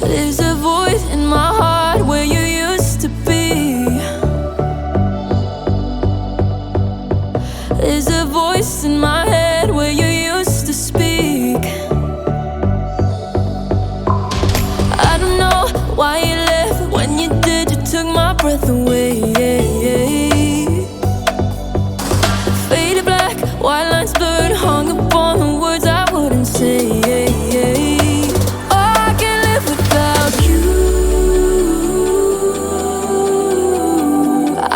There's a void in my heart where you used to be. There's a voice in my head where you used to speak. I don't know why you left. When you did, you took my breath away. Faded black, white lines blurred, hung upon the words I wouldn't say. Oh, I can't live without you.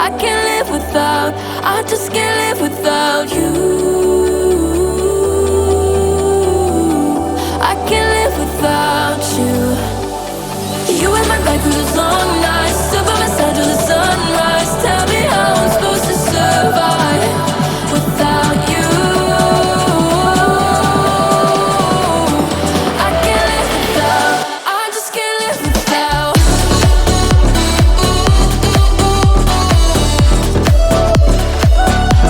I can't live without, I just can't live without you. I can't live without you. You had my back through those long nights, stood by my side till the sunrise. Tell me how I'm supposed to survive without you. I can't live without, I just can't live without.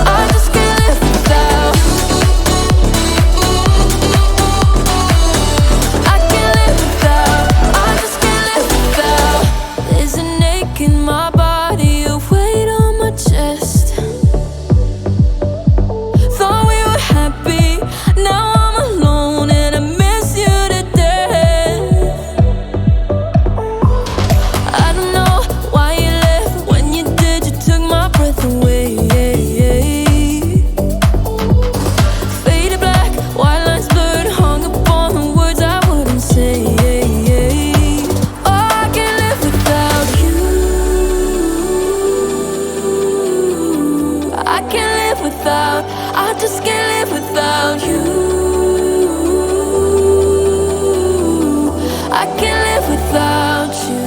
I just can't live without. I can't live without, I just can't live without. There's an ache in my body, a weight on my chest. Thought we were happy, now I'm alone and I miss you to death. I don't know why you left. When you did, you took my breath away. Faded black, white lines blurred, hung upon the words I wouldn't say. Oh, I can't live without you. I can't live without, I just can't live without you. I can't live without you.